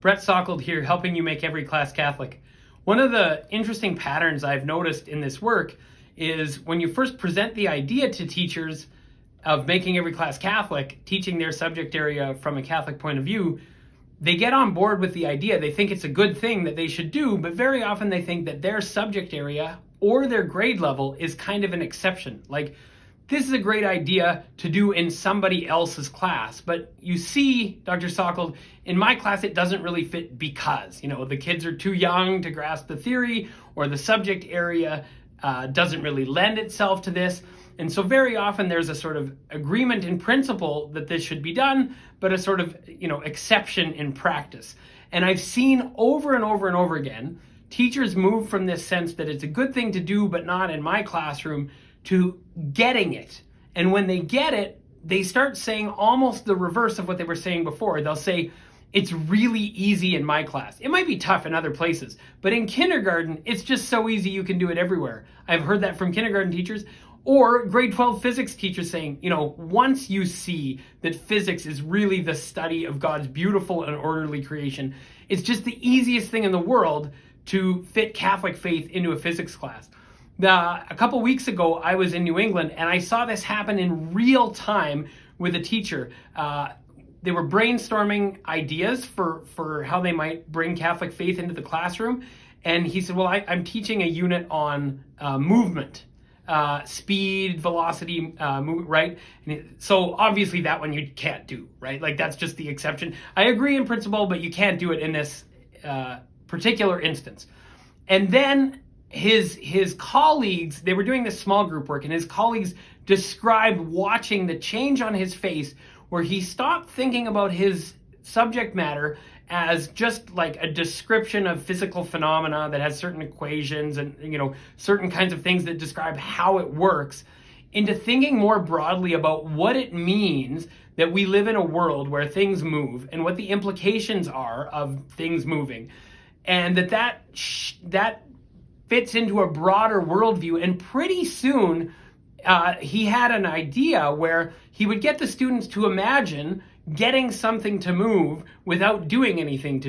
Brett Sockled here, helping you make every class Catholic. One of the interesting patterns I've noticed in this work is when you first present the idea to teachers of making every class Catholic, teaching their subject area from a Catholic point of view, they get on board with the idea. They think it's a good thing that they should do, but very often they think that their subject area or their grade level is kind of an exception. Like, this is a great idea to do in somebody else's class, but you see, Dr. Sockled, in my class it doesn't really fit because, the kids are too young to grasp the theory, or the subject area doesn't really lend itself to this. And so very often there's a sort of agreement in principle that this should be done, but a sort of, exception in practice. And I've seen over and over and over again, teachers move from this sense that it's a good thing to do, but not in my classroom, to getting it. And when they get it, they start saying almost the reverse of what they were saying before. They'll say, it's really easy in my class. It might be tough in other places, but in kindergarten, it's just so easy you can do it everywhere. I've heard that from kindergarten teachers or grade 12 physics teachers saying, once you see that physics is really the study of God's beautiful and orderly creation, it's just the easiest thing in the world to fit Catholic faith into a physics class. A couple weeks ago, I was in New England and I saw this happen in real time with a teacher. They were brainstorming ideas for how they might bring Catholic faith into the classroom. And he said, well, I'm teaching a unit on movement, speed, velocity, movement, right? So obviously that one you can't do, right? Like, that's just the exception. I agree in principle, but you can't do it in this particular instance. And then his colleagues, they were doing this small group work, and his colleagues described watching the change on his face where he stopped thinking about his subject matter as just like a description of physical phenomena that has certain equations and certain kinds of things that describe how it works, into thinking more broadly about what it means that we live in a world where things move and what the implications are of things moving, and that fits into a broader worldview. And pretty soon, he had an idea where he would get the students to imagine getting something to move without doing anything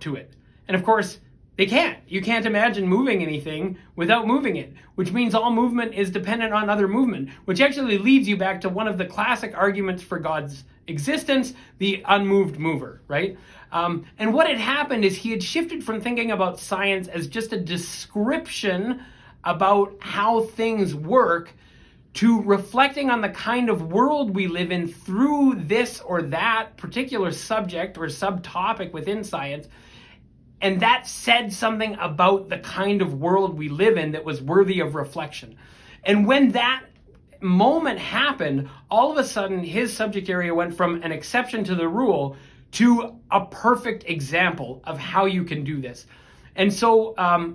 to it. And of course, they can't. You can't imagine moving anything without moving it, which means all movement is dependent on other movement, which actually leads you back to one of the classic arguments for God's existence, the unmoved mover, right? And what had happened is he had shifted from thinking about science as just a description about how things work to reflecting on the kind of world we live in through this or that particular subject or subtopic within science. And that said something about the kind of world we live in that was worthy of reflection. And when that moment happened, all of a sudden his subject area went from an exception to the rule to a perfect example of how you can do this. And so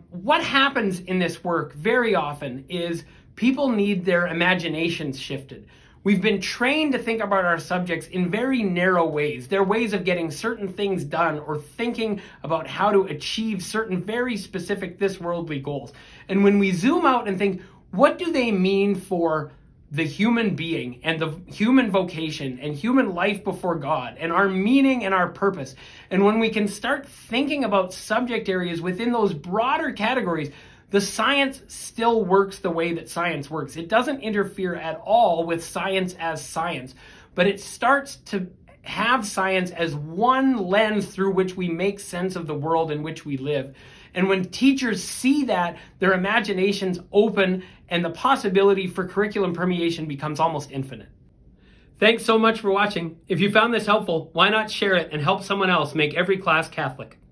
what happens in this work very often is people need their imaginations shifted. We've been trained to think about our subjects in very narrow ways. They're ways of getting certain things done or thinking about how to achieve certain very specific this worldly goals. And when we zoom out and think, what do they mean for the human being and the human vocation and human life before God and our meaning and our purpose? And when we can start thinking about subject areas within those broader categories, the science still works the way that science works. It doesn't interfere at all with science as science, but it starts to have science as one lens through which we make sense of the world in which we live. And when teachers see that, their imaginations open and the possibility for curriculum permeation becomes almost infinite. Thanks so much for watching. If you found this helpful, why not share it and help someone else make every class Catholic?